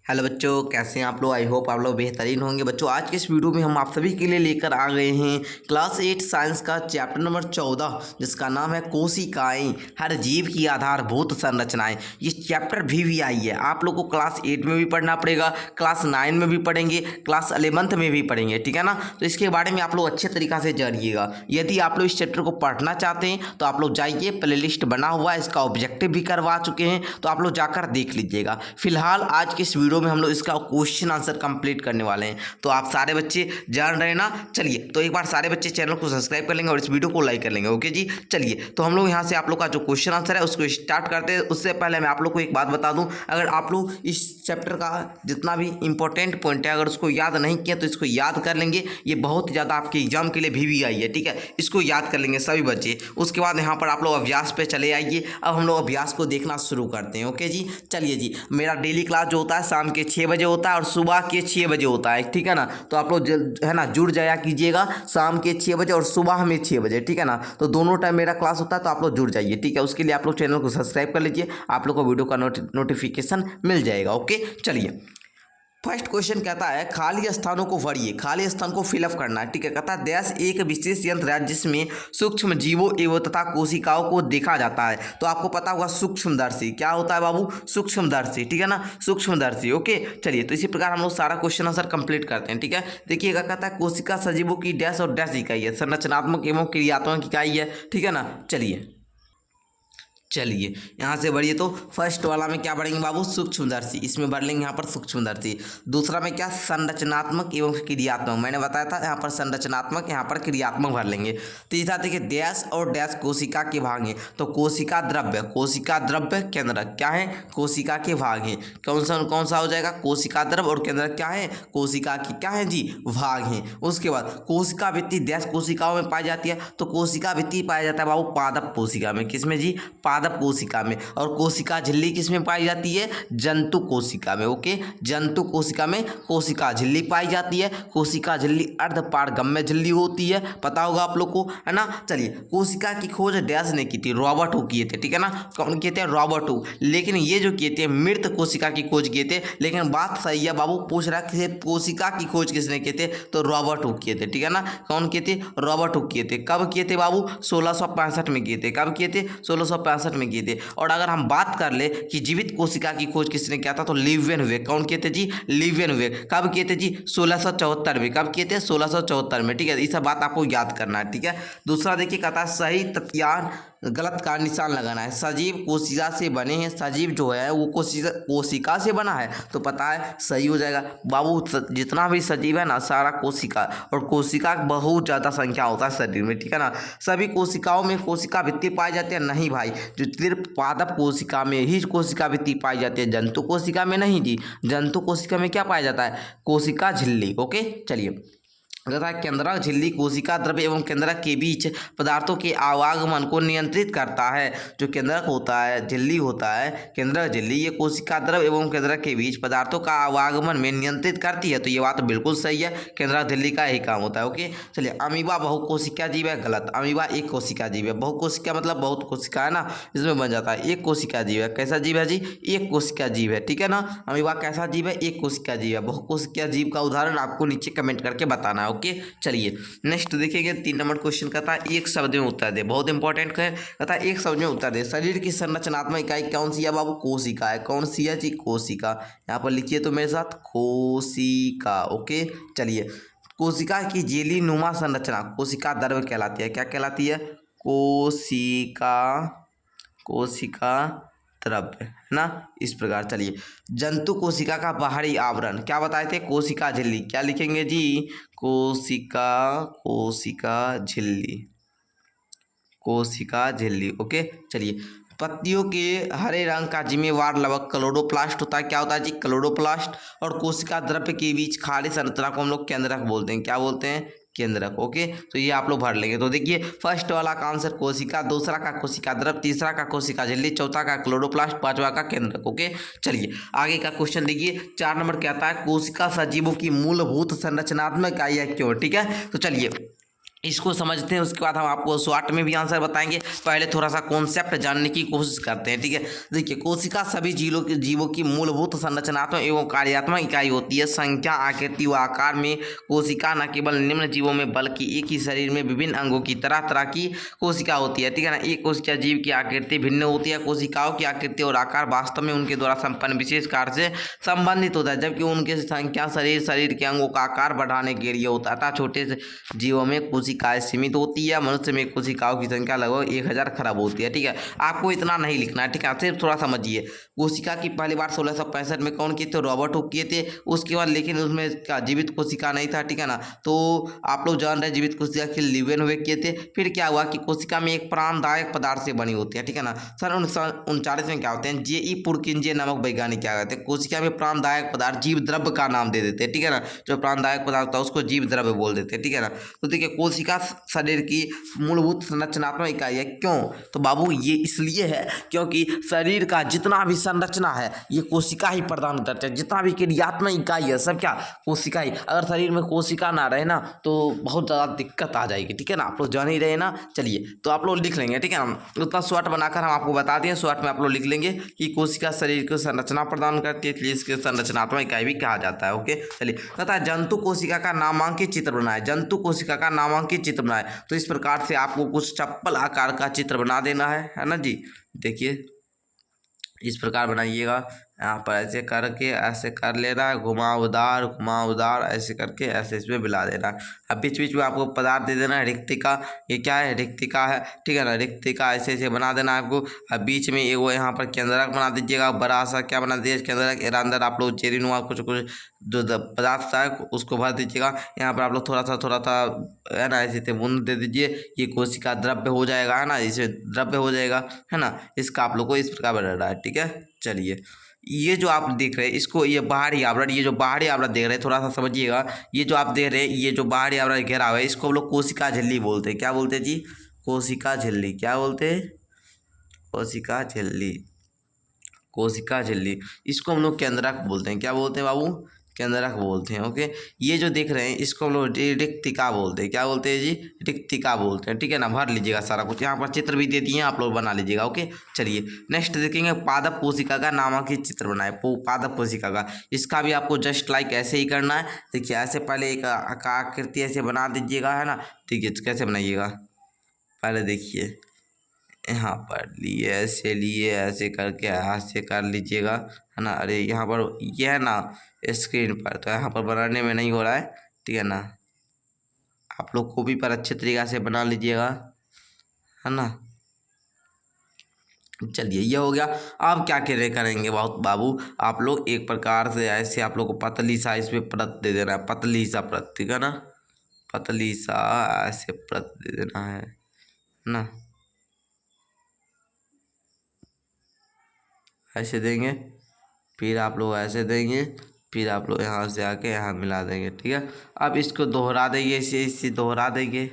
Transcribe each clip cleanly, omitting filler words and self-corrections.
Hello बच्चों, कैसे हैं आप लोग। आई होप आप लोग बेहतरीन होंगे। बच्चों, आज के इस वीडियो में हम आप सभी के लिए लेकर आ गए हैं क्लास 8 साइंस का चैप्टर नंबर 14, जिसका नाम है कोशिकाएं, हर जीव की आधारभूत संरचनाएं। ये चैप्टर भी आई है। आप लोग को क्लास 8 में भी पढ़ना पड़ेगा, क्लास 9 में भी पढ़ेंगे, क्लास 11th में भी पढ़ेंगे, ठीक है ना। तो इसके बारे में आप लोग अच्छे तरीक़ा से जानिएगा। यदि आप लोग इस चैप्टर को पढ़ना चाहते हैं तो आप लोग जाइए, प्ले लिस्ट बना हुआ है, इसका ऑब्जेक्टिव भी करवा चुके हैं, तो आप लोग जाकर देख लीजिएगा। फिलहाल आज के इस वीडियो में हम लोग इसका क्वेश्चन आंसर कंप्लीट करने वाले हैं। तो आप सारे बच्चे जान रहे हैं ना। चलिए, तो एक बार सारे बच्चे चैनल को सब्सक्राइब कर लेंगे और इस वीडियो को लाइक कर लेंगे। ओके जी, चलिए तो हम लोग यहाँ से आप लोग का जो क्वेश्चन आंसर है उसको स्टार्ट करते हैं। उससे पहले मैं आप लोग को एक बात बता दूं, अगर आप लोग इस चैप्टर का जितना भी इंपॉर्टेंट पॉइंट है अगर उसको याद नहीं किया तो इसको याद कर लेंगे। ये बहुत ज़्यादा आपके एग्जाम के लिए भी आई है, ठीक है। इसको याद कर लेंगे सभी बच्चे। उसके बाद यहाँ पर आप लोग अभ्यास पे चले आइए। अब हम लोग अभ्यास को देखना शुरू करते हैं। ओके जी, चलिए जी। मेरा डेली क्लास जो होता है शाम के 6 बजे होता है और सुबह के 6 बजे होता है, ठीक है ना। तो आप लोग है ना जुड़ जाया कीजिएगा, शाम के 6 बजे और सुबह में 6 बजे, ठीक है ना। तो दोनों टाइम मेरा क्लास होता है, तो आप लोग जुड़ जाइए, ठीक है। उसके लिए आप लोग चैनल को सब्सक्राइब कर लीजिए, आप लोग को वीडियो का नोटिफिकेशन मिल जाएगा। ओके, चलिए। फर्स्ट क्वेश्चन कहता है खाली स्थानों को भरिए, खाली स्थान को फिलअप करना है, ठीक है। कहता है देश एक विशेष यंत्र है जिसमें सूक्ष्म जीवों एवं तथा कोशिकाओं को देखा जाता है। तो आपको पता होगा सूक्ष्मदर्शी क्या होता है बाबू, सूक्ष्मदर्शी, ठीक है ना, सूक्ष्मदर्शी। ओके, चलिए तो इसी प्रकार हम लोग सारा क्वेश्चन आंसर कंप्लीट करते हैं, ठीक है। देखिएगा, कहता है कोशिका सजीवों की डैश और डैश इकाई है, संरचनात्मक एवं क्रियात्मक इकाई है, ठीक है ना। चलिए यहाँ से बढ़िए। तो फर्स्ट वाला में क्या बढ़ेंगे बाबू, सूक्ष्मदर्शी, इसमें बढ़ लेंगे यहाँ पर सूक्ष्मदर्शी। दूसरा में क्या, संरचनात्मक एवं क्रियात्मक, मैंने बताया था यहाँ पर संरचनात्मक, यहाँ पर क्रियात्मक भर लेंगे। तीसरा देखिए डैश और डैश कोशिका के भाग हैं, तो कोशिका द्रव्य केंद्रक क्या है, कोशिका के भाग हैं। कौन सा हो जाएगा, कोशिका द्रव्य और केंद्रक क्या है, कोशिका की क्या है जी, भाग हैं। उसके बाद कोशिका भित्ति डैश कोशिकाओं में पाई जाती है, तो कोशिका भित्ति पाया जाता है बाबू पादप कोशिका में, किसमें जी, पादप कोशिका में। और कोशिका झिल्ली किसमें पाई जाती है, जंतु कोशिका में। ओके, जंतु कोशिका में कोशिका झिल्ली पाई जाती है। कोशिका झिल्ली अर्धपारगम्य झिल्ली होती है, पता होगा आप लोग को, है ना। चलिए, कोशिका की खोज डैश ने की थी, रॉबर्ट हुक किए थे, ठीक है ना। कौन किए थे, रॉबर्ट हुक। लेकिन ये जो किए थे मृत कोशिका की खोज किए थे। लेकिन बात सही है बाबू, पूछ रहा है कोशिका की खोज किसने किए थे, तो रॉबर्ट हुक किए थे, ठीक है ना। कौन किए थे, रॉबर्ट हुक किए थे। कब किए थे बाबू, 1665 में किए थे। कब किए थे, 1665 में किए थे। और अगर हम बात कर ले कि जीवित कोशिका की खोज किसने किया था, तो लीवेनवेग। कौन किए थे जी, लीवेनवेग। कब किए थे जी, 1674 में। कब किए थे, 1674 में, ठीक है। ये सब बात आपको याद करना है, ठीक है। दूसरा देखिए, कहता है सही तथ्यान गलत का निशान लगाना है। सजीव कोशिका से बने हैं, सजीव जो है वो कोशिका से बना है, तो पता है सही हो जाएगा बाबू। जितना भी सजीव है ना सारा कोशिका, और कोशिका बहुत ज़्यादा संख्या होता है शरीर में, ठीक है ना। सभी कोशिकाओं में कोशिका भित्ति पाई जाती है, नहीं भाई, जो सिर्फ पादप कोशिका में ही कोशिका भित्ति पाई जाती है, जंतु कोशिका में नहीं जी। जंतु कोशिका में क्या पाया जाता है, कोशिका झिल्ली। ओके, चलिए। तथा केंद्रक झिल्ली कोशिका द्रव्य एवं केंद्रक के बीच पदार्थों के आवागमन को नियंत्रित करता है। जो केंद्रक होता है, झिल्ली होता है, केंद्रक झिल्ली, ये कोशिका द्रव्य एवं केंद्रक के बीच पदार्थों का आवागमन में नियंत्रित करती है। तो ये बात बिल्कुल सही है, केंद्रक झिल्ली का यही काम होता है। ओके, चलिए। अमीबा बहुकोशिका जीव है, गलत। अमीबा एक कोशिका जीव है। बहुकोशिका मतलब बहुत कोशिका है ना, इसमें बन जाता है। एक कोशिका जीव है, कैसा जीव है जी, एक कोशिका जीव है, ठीक है ना। अमीबा कैसा जीव है, एक कोशिका जीव है। बहुकोशिका जीव का उदाहरण आपको नीचे कमेंट करके बताना है। ओके, चलिए नेक्स्ट देखिएगा। 3 नंबर क्वेश्चन कहता है एक शब्द में उत्तर दे, बहुत इंपॉर्टेंट है। कहता है एक शब्द में उत्तर दे, शरीर की संरचनात्मक इकाई कौन सी है बाबू, कोशिका है। कौन सी है जी, कोशिका। यहाँ पर लिखिए तो मेरे साथ, कोशिका। ओके, चलिए। कोशिका की जेली नुमा संरचना कोशिका द्रव्य कहलाती है, क्या कहलाती है, कोशिका द्रव्य, है ना, इस प्रकार। चलिए, जंतु कोशिका का बाहरी आवरण क्या बताए थे, कोशिका झिल्ली। क्या लिखेंगे जी, कोशिका झिल्ली। ओके, चलिए। पत्तियों के हरे रंग का जिम्मेवार लवक क्लोरोप्लास्ट होता है, क्या होता है जी, क्लोरोप्लास्ट। और कोशिका द्रव्य के बीच खाली संरचना को हम लोग केंद्रक बोलते हैं, क्या बोलते हैं, केंद्रक। ओके, तो ये आप लोग भर लेंगे। तो देखिए, फर्स्ट वाला का आंसर कोशिका, दूसरा का कोशिका द्रव्य, तीसरा का कोशिका झिल्ली, चौथा का क्लोरोप्लास्ट, पांचवा का केंद्रक। ओके, चलिए आगे का क्वेश्चन देखिए। 4 नंबर क्या आता है, कोशिका सजीवों की मूलभूत संरचनात्मक इकाई है क्यों, ठीक है। तो चलिए इसको समझते हैं, उसके बाद हम आपको शॉर्ट में भी आंसर बताएंगे। पहले थोड़ा सा कॉन्सेप्ट जानने की कोशिश करते हैं, ठीक है। देखिए, कोशिका सभी जीवों की मूलभूत संरचनात्मक एवं कार्यात्मक इकाई होती है। संख्या, आकृति व आकार में कोशिका न केवल निम्न जीवों में बल्कि एक ही शरीर में विभिन्न अंगों की तरह तरह की कोशिका होती है, ठीक है ना। एक कोशिका जीव की आकृति भिन्न होती है। कोशिकाओं की आकृति और आकार वास्तव में उनके द्वारा संपन्न विशेष कार्य से संबंधित होता है, जबकि उनकी संख्या शरीर के अंगों का आकार बढ़ाने के लिए होता है। अतः छोटे से जीवों में कोशिकाएं सीमित होती है। मनुष्य में कोशिकाओं की संख्या लगभग 1000 खरब होती है, ठीक है। आपको इतना नहीं लिखना है, ठीक है, सिर्फ थोड़ा समझिए। कोशिका की पहली बार 1665 में कौन किए थे? रॉबर्ट हुक किए थे। उसके बाद लेकिन उसमें क्या जीवित कोशिका नहीं था, ठीक है ना। तो आप लोग जान रहे हैं जीवित कोशिका के लीवेनहुइक किए थे। फिर क्या हुआ कि कोशिका में एक प्राणदायक पदार्थ से बनी होती है, ठीक है ना। सन 1939 में क्या होते हैं, जे.ई. पुरकिंजे नामक वैज्ञानिक क्या कहते हैं, कोशिका में प्राणदायक पदार्थ जीव द्रव्य का नाम दे देते हैं, ठीक है ना। जो प्राणदायक पदार्थ होता है उसको जीव द्रव्य बोल देते हैं, ठीक है ना। तो देखिए, कोशिका शरीर की मूलभूत संरचनात्मक इकाई है। क्यों? तो बाबू ये इसलिए है क्योंकि शरीर का जितना भी संरचना है ये कोशिका ही प्रदान करते हैं। जितना भी क्रियात्मक इकाई है सब क्या? कोशिका ही। अगर शरीर में कोशिका ना रहे ना तो बहुत ज़्यादा दिक्कत आ जाएगी, ठीक है ना। आप लोग जान ही रहे ना। चलिए, तो आप लोग लिख लेंगे, ठीक है ना। उतना शॉर्ट बनाकर हम आपको बता दें, शॉर्ट में आप लोग लिख लेंगे कि कोशिका शरीर को संरचना प्रदान करती है, इसलिए इसके संरचनात्मक इकाई भी कहा जाता है। ओके, चलिए। कहता है जंतु कोशिका का नामांकित चित्र बनाए। जंतु कोशिका का नामांकित चित्र बनाए। तो इस प्रकार से आपको कुछ चप्पल आकार का चित्र बना देना है ना जी। देखिए, इस प्रकार बनाइएगा। यहाँ पर ऐसे करके ऐसे कर लेना है, घुमावदार ऐसे करके ऐसे इसमें मिला देना है। अब बीच बीच में आपको पदार्थ दे देना है। रिक्तिका, ये क्या है? रिक्तिका है, ठीक है ना। रिक्तिका ऐसे ऐसे बना देना है आपको। अब बीच में एक वो यहाँ पर केंद्रक बना दीजिएगा, बड़ा सा क्या बना दीजिए केंद्रक। अंदर आप लोग चेरीनुमा कुछ जो पदार्थ है उसको भर दीजिएगा। यहाँ पर आप लोग थोड़ा सा है ना ऐसे बूंद दे दीजिए। ये कोशिका द्रव्य हो जाएगा, है ना, इसे द्रव्य हो जाएगा, है ना। इसका आप लोग को इस प्रकार बना रहा है, ठीक है। चलिए, ये जो आप देख रहे हैं इसको, ये बाहरी आवरण, ये जो बाहरी आवरण देख रहे हैं थोड़ा सा समझिएगा। ये जो आप देख रहे हैं ये जो बाहरी आवरण घेरा हुआ है इसको हम लोग कोशिका झिल्ली बोलते हैं। क्या बोलते हैं जी? कोशिका झिल्ली। क्या बोलते हैं? कोशिका झिल्ली। कोशिका झिल्ली। इसको हम लोग केंद्रक बोलते हैं। क्या बोलते हैं बाबू? केंद्रक बोलते हैं। ओके, ये जो देख रहे हैं इसको हम लोग रिक्तिका बोलते हैं। क्या बोलते हैं जी? रिक्तिका बोलते हैं, ठीक है ना। भर लीजिएगा सारा कुछ। यहाँ पर चित्र भी दे दिए हैं, आप लोग बना लीजिएगा। ओके, चलिए नेक्स्ट देखेंगे। पादप कोशिका का नामांकित चित्र बनाए। पादप कोशिका का, इसका भी आपको जस्ट लाइक ऐसे ही करना है। देखिए, ऐसे पहले एक आकृति ऐसे बना दीजिएगा, है ना। ठीक है, कैसे बनाइएगा पहले देखिए। यहाँ पर लिए ऐसे करके ऐसे कर लीजिएगा, है ना। अरे यहाँ पर ये है ना स्क्रीन पर, तो यहाँ पर बनाने में नहीं हो रहा है, ठीक है ना। आप लोग को भी पर अच्छे तरीक़ा से बना लीजिएगा, है ना। चलिए, ये हो गया। अब क्या करेंगे बहुत बाबू, आप लोग एक प्रकार से ऐसे आप लोग को पतली सा इस पर परत दे देना है। पतली सा परत, ठीक है ना। पतली सा ऐसे परत दे देना है ना। ऐसे देंगे, फिर आप लोग ऐसे देंगे, फिर आप लोग यहाँ से आके यहाँ मिला देंगे, ठीक है। अब इसको दोहरा देंगे, इसे दोहरा देंगे,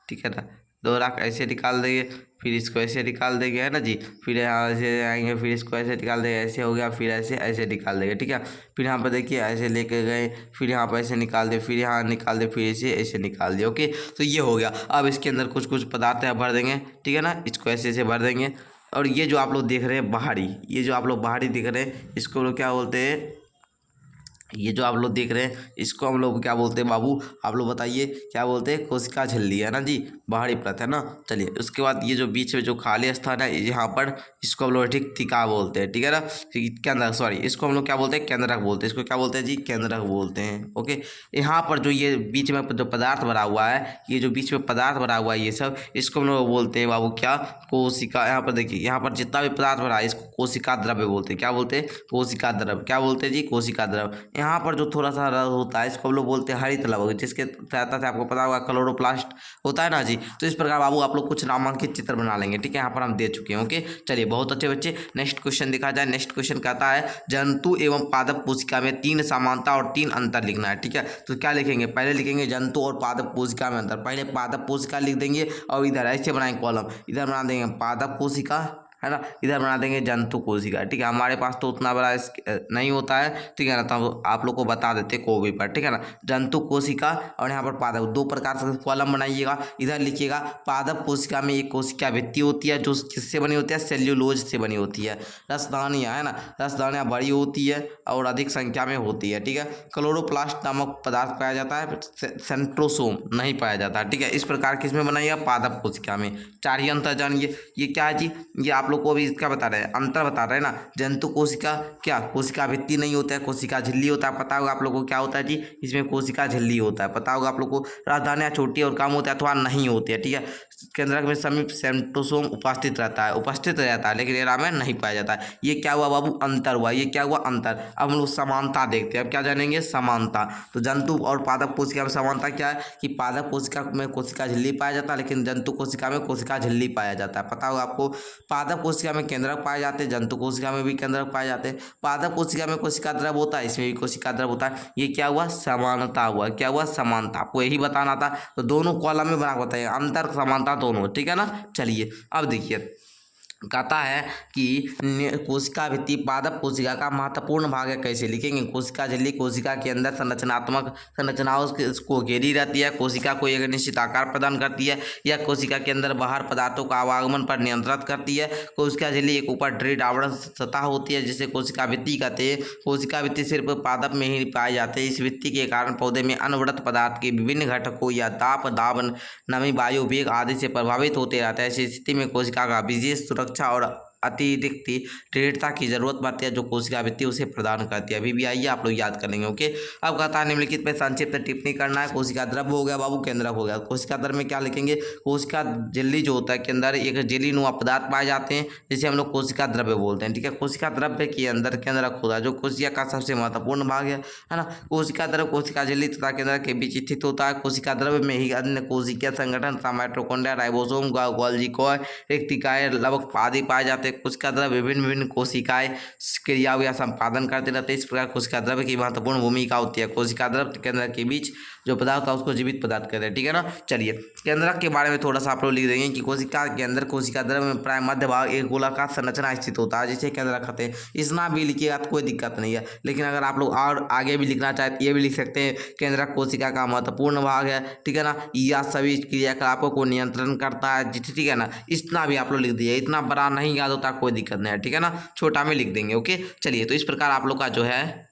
ठीक है ना। दोहरा के ऐसे निकाल देंगे, फिर इसको ऐसे निकाल देंगे, है ना जी। फिर यहाँ ऐसे आएंगे, फिर इसको ऐसे निकाल देंगे, ऐसे हो गया। फिर ऐसे निकाल देंगे, ठीक है। फिर यहाँ पर देखिए ऐसे लेके गए, फिर यहाँ पर ऐसे निकाल दे, फिर यहाँ निकाल दे, फिर ऐसे निकाल दिए। ओके, तो ये हो गया। अब इसके अंदर कुछ पदार्थ है भर देंगे, ठीक है ना। इसको ऐसे भर देंगे। और ये जो आप लोग देख रहे हैं बाहरी, ये जो आप लोग बाहरी देख रहे हैं इसको लोग क्या बोलते हैं? ये जो आप लोग देख रहे हैं इसको हम लोग क्या बोलते हैं बाबू? आप लोग बताइए क्या बोलते हैं? कोशिका झिल्ली, है ना जी, बाहरी परत, है ना। चलिए, उसके बाद ये जो बीच में जो खाली स्थान है यहाँ पर इसको हम लोग रिक्तिका बोलते हैं, ठीक है ना। केंद्रक, सॉरी, इसको हम लोग क्या बोलते हैं? केंद्रक बोलते हैं। इसको क्या बोलते हैं जी? केंद्रक बोलते हैं। ओके, यहाँ पर जो ये बीच में जो पदार्थ भरा हुआ है, ये जो बीच में पदार्थ भरा हुआ है ये सब, इसको हम लोग बोलते हैं बाबू क्या? कोशिका। यहाँ पर देखिए, यहाँ पर जितना भी पदार्थ भरा है इसको कोशिका द्रव्य बोलते हैं। क्या बोलते हैं? कोशिका द्रव्य। क्या बोलते हैं जी? कोशिका द्रव्य। यहाँ पर जो थोड़ा सा रस होता है इसको हम लोग बोलते हैं हरित लवण, जिसके तहत आपको पता होगा क्लोरोप्लास्ट होता है ना जी। तो इस प्रकार बाबू आप लोग कुछ नामांकित चित्र बना लेंगे, ठीक है। यहाँ पर हम दे चुके हैं। ओके, चलिए, बहुत अच्छे बच्चे। नेक्स्ट क्वेश्चन देखा जाए। नेक्स्ट क्वेश्चन कहता है जंतु एवं पादप कोशिका में 3 समानता और 3 अंतर लिखना है, ठीक है। तो क्या लिखेंगे? पहले लिखेंगे जंतु और पादप कोशिका में अंतर। पहले पादप कोशिका लिख देंगे और इधर ऐसे बनाएंगे कॉलम, इधर बना देंगे पादप कोशिका, है ना। इधर बना देंगे जंतु कोशिका, ठीक है। हमारे पास तो उतना बड़ा नहीं होता है, ठीक है ना, तो आप लोग को बता देते कोई पर, ठीक है ना। जंतु कोशिका और यहाँ पर पादप, दो प्रकार से कॉलम बनाइएगा। इधर लिखिएगा पादप कोशिका में एक कोशिका भित्ति होती है जो किससे बनी होती है, सेल्यूलोज से बनी होती है। रसदानियाँ, है ना, रसदानियाँ बड़ी होती है और अधिक संख्या में होती है, ठीक है। क्लोरोप्लास्ट नामक पदार्थ पाया जाता है, सेंट्रोसोम नहीं पाया जाता, ठीक है। इस प्रकार किसमें बनाइएगा, पादप कोशिका में। चार ही अंतर जानिए। ये क्या है जी, ये आप लोग को अभी इसका बता रहे हैं, अंतर बता रहे हैं ना। जंतु कोशिका क्या, कोशिका भित्ति नहीं होता है, कोशिका झिल्ली होता है। पता होगा आप लोगों को क्या होता है जी, इसमें कोशिका झिल्ली होता है। पता होगा आप लोग को। राजधानियाँ छोटी और कम होती है अथवा नहीं होती है, ठीक है। केंद्रक में समीप सेंट्रोसोम उपस्थित रहता है, लेकिन एरा में नहीं पाया जाता है। ये क्या हुआ बाबू, अंतर हुआ। ये क्या हुआ, अंतर। अब हम लोग समानता देखते हैं। अब क्या जानेंगे, समानता। तो जंतु और पादप कोशिका में समानता क्या है कि पादप कोशिका में कोशिका झिल्ली पाया जाता है, लेकिन जंतु कोशिका में कोशिका झिल्ली पाया जाता है। पता होगा आपको। पादप कोशिका में केंद्रक पाए जाते हैं, जंतु कोशिका में भी केंद्रक पाए जाते हैं। पादप कोशिका में कोशिका द्रव होता है, इसमें भी कोशिका द्रव होता है। ये क्या हुआ, समानता हुआ। क्या हुआ, समानता। आपको यही बताना था। तो दोनों कॉलम में बना के बताइए, अंतर समानता दोनों, ठीक है ना। चलिए अब देखिए, कहता है कि कोशिका भित्ति पादप कोशिका का महत्वपूर्ण भाग है। कैसे लिखेंगे, कोशिका झिल्ली कोशिका के अंदर संरचनात्मक संरचनाओं को घेरी रहती है, कोशिका को एक निश्चित आकार प्रदान करती है, या कोशिका के अंदर बाहर पदार्थों का आवागमन पर नियंत्रित करती है। कोशिका झिल्ली एक ऊपर ड्रिड आवरण सतह होती है जिसे कोशिका भित्ति कहते हैं। कोशिका भित्ति सिर्फ पादप में ही पाए जाते हैं। इस भित्ति के कारण पौधे में अनवरत पदार्थ के विभिन्न घटकों या ताप दाब नमी वायु वेग आदि से प्रभावित होते रहता है। ऐसी स्थिति में कोशिका का विशेष सुरक्षा और अतिरिक्त दृढ़ता की जरूरत पड़ती है जो कोशिका भित्ति उसे प्रदान करती है। अभी भी आइए आप लोग याद कर लेंगे, ओके। अब कहता है निम्नलिखित पे संक्षिप्त टिप्पणी करना है। कोशिका द्रव हो गया बाबू, केंद्रक हो गया। कोशिका द्रव में क्या लिखेंगे, कोशिका झिल्ली जो होता है के अंदर एक झिल्लीनुमा पदार्थ पाए जाते हैं जिसे हम लोग कोशिका द्रव्य बोलते हैं, ठीक है। कोशिका द्रव्य के अंदर केंद्रक होता है जो कोशिका का सबसे महत्वपूर्ण भाग है ना। कोशिका द्रव कोशिका झिल्ली तथा केंद्रक के बीच स्थित होता है। कोशिका द्रव्य में ही अन्य कोशिकीय संगठन माइटोकॉन्ड्रिया, राइबोसोम, गोल्गी कोशिकाएं, रेक्टिकाएं, लवक आदि पाए जाते हैं। कोशिका द्रव्य विभिन्न कोशिकाएं क्रियाओं या संपादन करते रहते हैं। इस प्रकार कोशिका द्रव्य की महत्वपूर्ण भूमिका होती है। कोशिका द्रव्य केंद्रक के बीच जो पदार्थ होता है उसको जीवित पदार्थ कहते हैं, ठीक है ना। चलिए केंद्रक के बारे में थोड़ा सा आप लोग लिख देंगे कि कोशिका के अंदर कोशिका द्रव्य में प्राय मध्य भाग एक गोलाकार संरचना स्थित होता है जिसे केंद्रक कहते हैं। इतना भी लिखिएगा तो कोई दिक्कत नहीं है, लेकिन अगर आप लोग और आगे भी लिखना चाहे तो ये भी लिख सकते हैं, केंद्रक कोशिका का महत्वपूर्ण भाग है, ठीक है ना। यह सभी क्रियाकलापों को नियंत्रण करता है, ठीक है ना। इतना भी आप लोग लिख दीजिए, इतना बड़ा नहीं याद होता कोई दिक्कत नहीं है, ठीक है ना, छोटा में लिख देंगे, ओके। चलिए तो इस प्रकार आप लोग का जो है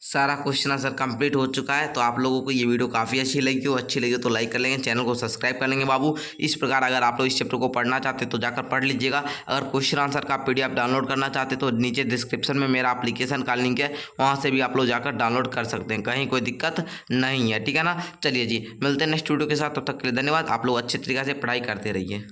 सारा क्वेश्चन आंसर कंप्लीट हो चुका है। तो आप लोगों को ये वीडियो काफ़ी अच्छी लगी तो लाइक कर लेंगे, चैनल को सब्सक्राइब कर लेंगे बाबू। इस प्रकार अगर आप लोग इस चैप्टर को पढ़ना चाहते तो जाकर पढ़ लीजिएगा। अगर क्वेश्चन आंसर का PDF डाउनलोड करना चाहते तो नीचे डिस्क्रिप्शन में मेरा एप्लीकेशन का लिंक है, वहाँ से भी आप लोग जाकर डाउनलोड कर सकते हैं, कहीं कोई दिक्कत नहीं है, ठीक है ना। चलिए जी, मिलते हैं नेक्स्ट वीडियो के साथ, तब तक के लिए धन्यवाद। आप लोग अच्छे तरीके से पढ़ाई करते रहिए।